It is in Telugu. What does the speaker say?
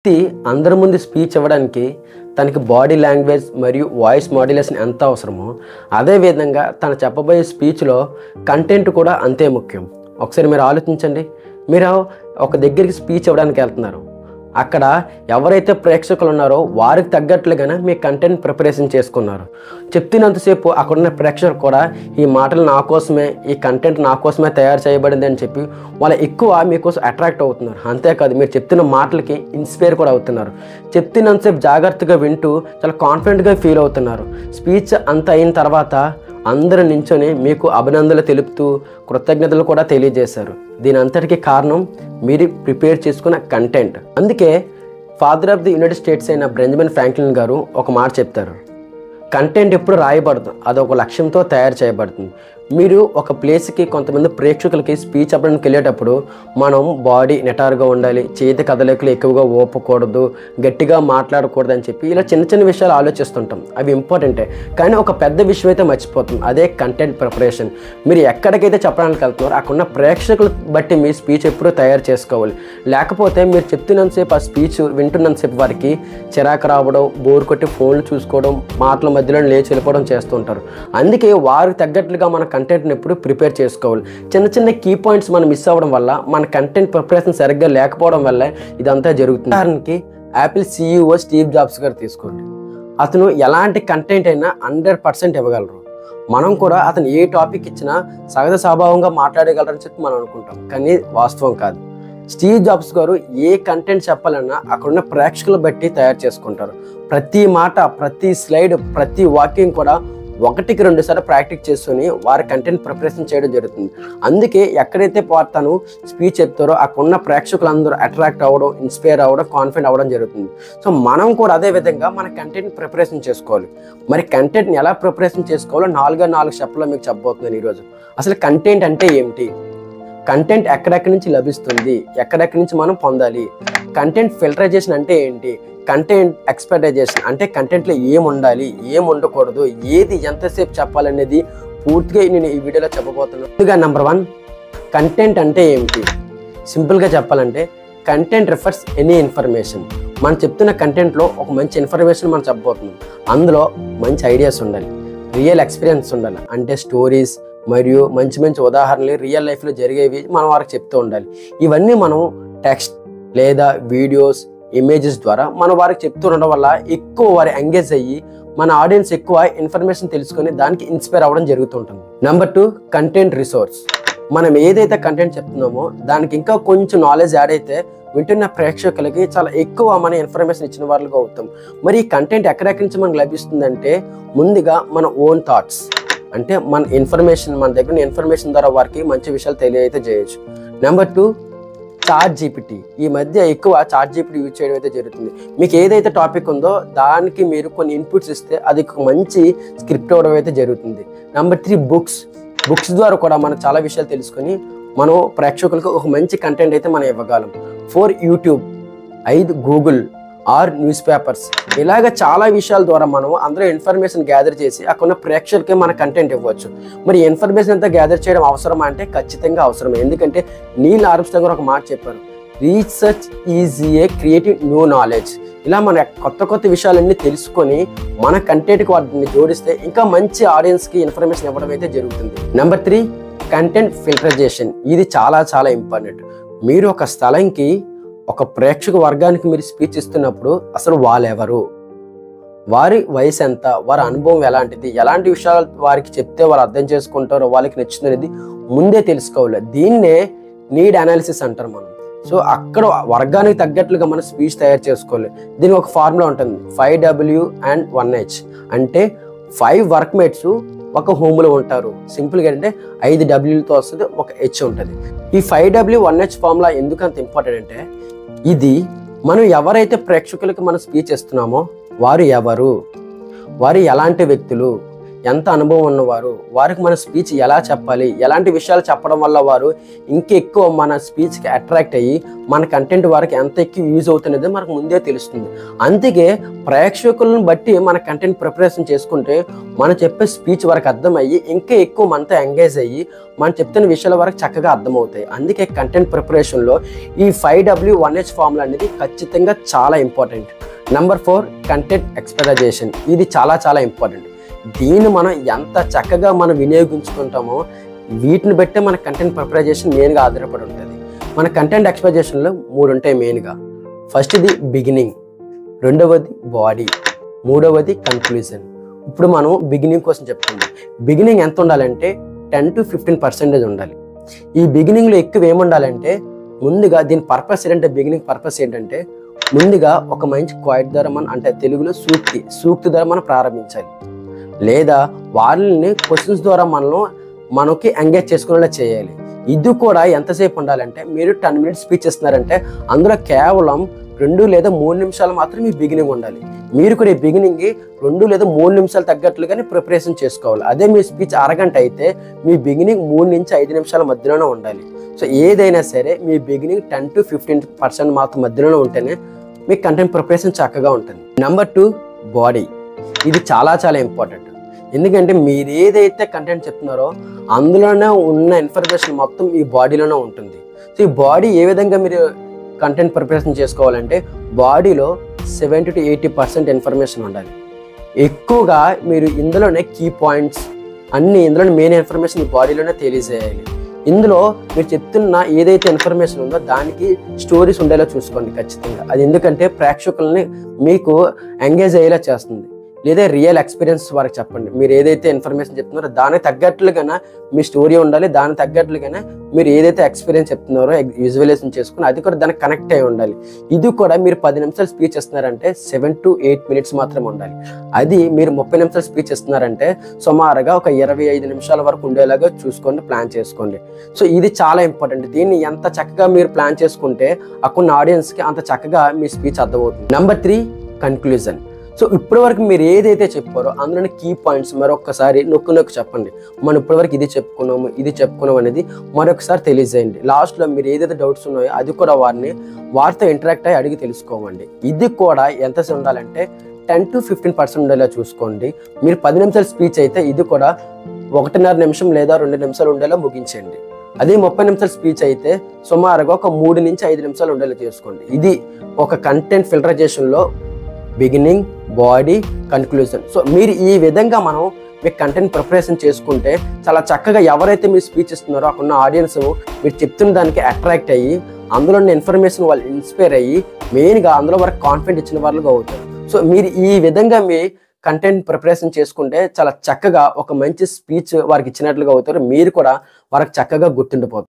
వ్యక్తి అందరి ముందు స్పీచ్ ఇవ్వడానికి తనకి బాడీ లాంగ్వేజ్ మరియు వాయిస్ మాడ్యులేషన్ ఎంత అవసరమో అదేవిధంగా తను చెప్పబోయే స్పీచ్లో కంటెంట్ కూడా అంతే ముఖ్యం. ఒకసారి మీరు ఆలోచించండి. మీరు ఒక దగ్గరికి స్పీచ్ ఇవ్వడానికి వెళ్తున్నారు. అక్కడ ఎవరైతే ప్రేక్షకులు ఉన్నారో వారికి తగ్గట్లుగానే మీ కంటెంట్ ప్రిపరేషన్ చేసుకున్నారు. చెప్తున్నంతసేపు అక్కడున్న ప్రేక్షకులు కూడా ఈ మాటలు నా కోసమే, ఈ కంటెంట్ నా కోసమే తయారు చేయబడింది అని చెప్పి వాళ్ళు ఎక్కువ మీకోసం అట్రాక్ట్ అవుతున్నారు. అంతేకాదు మీరు చెప్తున్న మాటలకి ఇన్స్పైర్ కూడా అవుతున్నారు. చెప్తున్నంతసేపు జాగ్రత్తగా వింటూ చాలా కాన్ఫిడెంట్గా ఫీల్ అవుతున్నారు. స్పీచ్ అంత అయిన తర్వాత అందరూ నించొని మీకు అభినందనలు తెలుపుతూ కృతజ్ఞతలు కూడా తెలియజేశారు. దీని అంతటికీ కారణం మీరు ప్రిపేర్ చేసుకున్న కంటెంట్. అందుకే father of the United states అయిన బెంజమిన్ ఫ్రాంక్లిన్ గారు ఒక మాట చెప్తారు, కంటెంట్ ఎప్పుడు రాయబడదు, అదొక లక్ష్యంతో తయారు చేయబడుతుంది. మీరు ఒక ప్లేస్కి కొంతమంది ప్రేక్షకులకి స్పీచ్ అవ్వడానికి వెళ్ళేటప్పుడు మనం బాడీ నిటారుగా ఉండాలి, చేతి కదలికలు ఎక్కువగా ఊపకూడదు, గట్టిగా మాట్లాడకూడదు అని చెప్పి ఇలా చిన్న చిన్న విషయాలు ఆలోచిస్తుంటాం. అవి ఇంపార్టెంటే, కానీ ఒక పెద్ద విషయం అయితే మర్చిపోతుంది. అదే కంటెంట్ ప్రిపరేషన్. మీరు ఎక్కడికైతే చెప్పడానికి వెళ్తున్నారో అక్కడున్న ప్రేక్షకులు బట్టి మీ స్పీచ్ ఎప్పుడూ తయారు చేసుకోవాలి. లేకపోతే మీరు చెప్తున్నంతసేపు ఆ స్పీచ్ వింటున్నంతసేపు వారికి చిరాకు రావడం, బోర్ కొట్టి ఫోన్లు చూసుకోవడం, మాటల మధ్యలో లేచి వెళ్ళిపోవడం చేస్తుంటారు. అందుకే వారికి తగ్గట్లుగా మన కంటెంట్ని ఎప్పుడు ప్రిపేర్ చేసుకోవాలి. చిన్న చిన్న కీ పాయింట్స్ మనం మిస్ అవ్వడం వల్ల, మన కంటెంట్ ప్రిపరేషన్ సరిగ్గా లేకపోవడం వల్ల ఇదంతా జరుగుతుంది. ఉదాహరణకి యాపిల్ CEO స్టీవ్ జాబ్స్ గారు తీసుకోండి. అతను ఎలాంటి కంటెంట్ అయినా 100% ఇవ్వగలరు. మనం కూడా అతను ఏ టాపిక్ ఇచ్చినా సహజ స్వభావంగా మాట్లాడగలరని చెప్పి మనం అనుకుంటాం, కానీ వాస్తవం కాదు. స్టీవ్ జాబ్స్ గారు ఏ కంటెంట్ చెప్పాలన్నా అక్కడున్న ప్రేక్షకులు బట్టి తయారు చేసుకుంటారు. ప్రతి మాట, ప్రతి స్లైడ్, ప్రతి వాక్యం కూడా 1-2 సార్లు ప్రాక్టీస్ చేసుకొని వారి కంటెంట్ ప్రిపరేషన్ చేయడం జరుగుతుంది. అందుకే ఎక్కడైతే తను స్పీచ్ చెప్తారో అక్కడున్న ప్రేక్షకులందరూ అట్రాక్ట్ అవ్వడం, ఇన్స్పైర్ అవ్వడం, కాన్ఫిడెంట్ అవ్వడం జరుగుతుంది. సో మనం కూడా అదే విధంగా మన కంటెంట్ ప్రిపరేషన్ చేసుకోవాలి. మరి కంటెంట్ని ఎలా ప్రిపరేషన్ చేసుకోవాలో 4 స్టెప్లో మీకు చెప్పబోతున్నాను ఈరోజు. అసలు కంటెంట్ అంటే ఏమిటి, కంటెంట్ ఎక్కడెక్కడి నుంచి లభిస్తుంది, ఎక్కడెక్కడి నుంచి మనం పొందాలి, కంటెంట్ ఫిల్టరైజేషన్ అంటే ఏంటి, కంటెంట్ ఎక్స్పెక్టైజేషన్ అంటే కంటెంట్లో ఏం ఉండాలి, ఏం ఉండకూడదు, ఏది ఎంతసేపు చెప్పాలనేది పూర్తిగా నేను ఈ వీడియోలో చెప్పబోతున్నాను. ముందుగా నెంబర్ 1, కంటెంట్ అంటే ఏమిటి. సింపుల్గా చెప్పాలంటే కంటెంట్ రిఫర్స్ ఎనీ ఇన్ఫర్మేషన్. మనం చెప్తున్న కంటెంట్లో ఒక మంచి ఇన్ఫర్మేషన్ మనం చెప్పబోతున్నాం. అందులో మంచి ఐడియాస్ ఉండాలి, రియల్ ఎక్స్పీరియన్స్ ఉండాలి, అంటే స్టోరీస్ మరియు మంచి మంచి ఉదాహరణలు రియల్ లైఫ్లో జరిగేవి మనం వారికి చెప్తూ ఉండాలి. ఇవన్నీ మనం టెక్స్ట్ లేదా వీడియోస్, ఇమేజెస్ ద్వారా మనం వారికి చెప్తూ ఉండడం వల్ల ఎక్కువ వారు ఎంగేజ్ అయ్యి మన ఆడియన్స్ ఎక్కువ ఇన్ఫర్మేషన్ తెలుసుకొని దానికి ఇన్స్పైర్ అవ్వడం జరుగుతుంటుంది. Number 2, content resource. మనం ఏదైతే కంటెంట్ చెప్తున్నామో దానికి ఇంకా కొంచెం నాలెడ్జ్ యాడ్ అయితే వింటున్న ప్రేక్షకులకి చాలా ఎక్కువ మన ఇన్ఫర్మేషన్ ఇచ్చిన వాళ్ళుగా అవుతాం. మరి ఈ కంటెంట్ ఎక్కడెక్కడి నుంచి మనకు లభిస్తుందంటే ముందుగా మన ఓన్ థాట్స్, అంటే మన ఇన్ఫర్మేషన్, మన దగ్గర ఇన్ఫర్మేషన్ ద్వారా వారికి మంచి విషయాలు తెలియైతే చేయొచ్చు. Number 2, ChatGPT. ఈ మధ్య ఎక్కువ ChatGPT యూజ్ చేయడం అయితే జరుగుతుంది. మీకు ఏదైతే టాపిక్ ఉందో దానికి మీరు కొన్ని ఇన్పుట్స్ ఇస్తే అది మంచి స్క్రిప్ట్ అవ్వడం అయితే జరుగుతుంది. నెంబర్ 3, బుక్స్ ద్వారా కూడా మనం చాలా విషయాలు తెలుసుకొని మనం ప్రేక్షకులకు ఒక మంచి కంటెంట్ అయితే మనం ఇవ్వగలం. 4, YouTube. 5, Google or news papers. ఇలాగ చాలా విషయాల ద్వారా మనం అందరూ ఇన్ఫర్మేషన్ గ్యాదర్ చేసి అక్కడ ఉన్న ప్రేక్షకులకే మన కంటెంట్ ఇవ్వచ్చు. మరి ఇన్ఫర్మేషన్ అంతా గ్యాదర్ చేయడం అవసరమా అంటే ఖచ్చితంగా అవసరమే. ఎందుకంటే నీల్ ఆర్మ్స్ట్రాంగ్ గారు ఒక మాట చెప్పారు, research is a creative new knowledge. ఇలా మన కొత్త విషయాలన్నీ తెలుసుకొని మన కంటెంట్కి వాటిని జోడిస్తే ఇంకా మంచి ఆడియన్స్కి ఇన్ఫర్మేషన్ ఇవ్వడం అయితే జరుగుతుంది. Number 3, content filterisation. ఇది చాలా ఇంపార్టెంట్. మీరు ఒక స్థలంకి, ఒక ప్రేక్షక వర్గానికి మీరు స్పీచ్ ఇస్తున్నప్పుడు అసలు వాళ్ళెవరు, వారి వయసు ఎంత, వారి అనుభవం ఎలాంటిది, ఎలాంటి విషయాలు వారికి చెప్తే వారు అర్థం చేసుకుంటారో, వాళ్ళకి నచ్చుతుంది అనేది ముందే తెలుసుకోవాలి. దీన్నే నీడ్ అనాలిసిస్ అంటారు మనం. సో అక్కడ వర్గానికి తగ్గట్లుగా మనం స్పీచ్ తయారు చేసుకోవాలి. దీనికి ఒక ఫార్ములా ఉంటుంది, 5W and 1H. అంటే 5 వర్క్మేట్స్ ఒక హోమ్లో ఉంటారు. సింపుల్గా అంటే 5 Wలతో వస్తుంది, ఒక H ఉంటుంది. ఈ 5W 1H ఫార్ములా ఎందుకు అంత ఇంపార్టెంట్ అంటే ఇది మనం ఎవరైతే ప్రేక్షకులకి మనం స్పీచ్ ఇస్తున్నామో వారు ఎవరు, వారు ఎలాంటి వ్యక్తులు, ఎంత అనుభవం ఉన్నవారు, వారికి మన స్పీచ్ ఎలా చెప్పాలి, ఎలాంటి విషయాలు చెప్పడం వల్ల వారు ఇంకెక్కువ మన స్పీచ్కి అట్రాక్ట్ అయ్యి మన కంటెంట్ వారికి ఎంత ఎక్కువ యూజ్ అవుతున్నది మనకు ముందే తెలుస్తుంది. అందుకే ప్రేక్షకులను బట్టి మన కంటెంట్ ప్రిపరేషన్ చేసుకుంటే మనం చెప్పే స్పీచ్ వారికి అర్థమయ్యి ఇంకా ఎక్కువ మనతో ఎంగేజ్ అయ్యి మనం చెప్తున్న విషయాల వరకు చక్కగా అర్థమవుతాయి. అందుకే కంటెంట్ ప్రిపరేషన్లో ఈ 5W1H ఫార్ములా అనేది ఖచ్చితంగా చాలా ఇంపార్టెంట్. Number 4 content expectation. ఇది చాలా చాలా ఇంపార్టెంట్. దీన్ని మనం ఎంత చక్కగా మనం వినియోగించుకుంటామో వీటిని బట్టే మన కంటెంట్ ప్రిపరేషన్ మెయిన్గా ఆధారపడి ఉంటుంది. మన కంటెంట్ ఎక్స్పెక్టేషన్లో 3 ఉంటాయి మెయిన్గా. ఫస్ట్ది బిగినింగ్, రెండవది బాడీ, మూడవది కన్క్లూజన్. ఇప్పుడు మనం బిగినింగ్ కోసం చెప్తున్నాం. బిగినింగ్ ఎంత ఉండాలంటే 10 to 15% ఉండాలి. ఈ బిగినింగ్లో ఎక్కువ ఏముండాలంటే ముందుగా దీని పర్పస్ ఏంటంటే, బిగినింగ్ పర్పస్ ఏంటంటే ముందుగా ఒక మంచి క్వైట్ ద్వారా మనం అంటే తెలుగులో సూక్తి ద్వారా మనం ప్రారంభించాలి, లేదా వాళ్ళని క్వశ్చన్స్ ద్వారా మనకి ఎంగేజ్ చేసుకునేలా చేయాలి. ఇది కూడా ఎంతసేపు ఉండాలంటే మీరు 10 minutes స్పీచ్ ఇస్తున్నారంటే అందులో కేవలం 2 లేదా 3 నిమిషాలు మాత్రం మీ బిగినింగ్ ఉండాలి. మీరు కూడా ఈ బిగినింగ్ 2 లేదా 3 నిమిషాలు తగ్గట్లుగానే ప్రిపరేషన్ చేసుకోవాలి. అదే మీ స్పీచ్ అరగంట అయితే మీ బిగినింగ్ 3 నుంచి 5 నిమిషాల మధ్యలోనే ఉండాలి. సో ఏదైనా సరే మీ బిగినింగ్ 10 to 15% మాత్రం మధ్యలోనే ఉంటేనే మీ కంటెంట్ ప్రిపరేషన్ చక్కగా ఉంటుంది. Number 2 body. ఇది చాలా చాలా ఇంపార్టెంట్. ఎందుకంటే మీరు ఏదైతే కంటెంట్ చెప్తున్నారో అందులోనే ఉన్న ఇన్ఫర్మేషన్ మొత్తం ఈ బాడీలోనే ఉంటుంది. సో ఈ బాడీ ఏ విధంగా మీరు కంటెంట్ ప్రిపరేషన్ చేసుకోవాలంటే బాడీలో 70 to 80% ఇన్ఫర్మేషన్ ఉండాలి. ఎక్కువగా మీరు ఇందులోనే కీ పాయింట్స్ అన్నీ ఇందులోనే మెయిన్ ఇన్ఫర్మేషన్ ఈ బాడీలోనే తెలియజేయాలి. ఇందులో మీరు చెప్తున్న ఏదైతే ఇన్ఫర్మేషన్ ఉందో దానికి స్టోరీస్ ఉండేలా చూసుకోండి ఖచ్చితంగా. అది ఎందుకంటే ప్రేక్షకుల్ని మీకు ఎంగేజ్ అయ్యేలా చేస్తుంది. లేదా రియల్ ఎక్స్పీరియన్స్ వారికి చెప్పండి. మీరు ఏదైతే ఇన్ఫర్మేషన్ చెప్తున్నారో దానికి తగ్గట్లుగానే మీ స్టోరీ ఉండాలి. దానికి తగ్గట్లుగానే మీరు ఏదైతే ఎక్స్పీరియన్స్ చెప్తున్నారో విజువలైజేషన్ చేసుకుని అది కూడా దానికి కనెక్ట్ అయి ఉండాలి. ఇది కూడా మీరు 10 నిమిషాలు స్పీచ్ ఇస్తున్నారంటే 7 to 8 minutes మాత్రమే ఉండాలి. అది మీరు 30 నిమిషాలు స్పీచ్ ఇస్తున్నారంటే సుమారుగా ఒక 25 నిమిషాల వరకు ఉండేలాగా చూసుకోండి, ప్లాన్ చేసుకోండి. సో ఇది చాలా ఇంపార్టెంట్. దీన్ని ఎంత చక్కగా మీరు ప్లాన్ చేసుకుంటే అక్కడ ఆడియన్స్కి అంత చక్కగా మీ స్పీచ్ అర్థమవుతుంది. Number 3 conclusion. సో ఇప్పటి వరకు మీరు ఏదైతే చెప్పారో అందులోని కీ పాయింట్స్ మరొకసారి నొక్కు చెప్పండి. మనం ఇప్పటివరకు ఇది చెప్పుకున్నాం అనేది మరొకసారి తెలియజేయండి. లాస్ట్లో మీరు ఏదైతే డౌట్స్ ఉన్నాయో అది కూడా వారితో ఇంటరాక్ట్ అయ్యి అడిగి తెలుసుకోమండి. ఇది కూడా ఎంత ఉండాలంటే 10 to 15% ఉండేలా చూసుకోండి. మీరు 10 నిమిషాల స్పీచ్ అయితే ఇది కూడా 1.5 నిమిషం లేదా 2 నిమిషాలు ఉండేలా ముగించండి. అదే 30 నిమిషాల స్పీచ్ అయితే సుమారుగా ఒక 3 నుంచి 5 నిమిషాలు ఉండేలా చేసుకోండి. ఇది ఒక కంటెంట్ ఫిల్టరైజేషన్లో బిగినింగ్, బాడీ, కన్క్లూజన్. సో మీరు ఈ విధంగా మీ కంటెంట్ ప్రిపరేషన్ చేసుకుంటే చాలా చక్కగా ఎవరైతే మీరు స్పీచ్ ఇస్తున్నారో అక్కడున్న ఆడియన్స్ మీరు చెప్తున్న దానికి అట్రాక్ట్ అయ్యి అందులో ఉన్న ఇన్ఫర్మేషన్ వాళ్ళు ఇన్స్పైర్ అయ్యి మెయిన్గా అందులో వారికి కాన్ఫిడెంట్ ఇచ్చిన వాళ్ళుగా అవుతారు. సో మీరు ఈ విధంగా మీ కంటెంట్ ప్రిపరేషన్ చేసుకుంటే చాలా చక్కగా ఒక మంచి స్పీచ్ వారికి ఇచ్చినట్లుగా అవుతారు. మీరు కూడా వారికి చక్కగా గుర్తుండిపోతారు.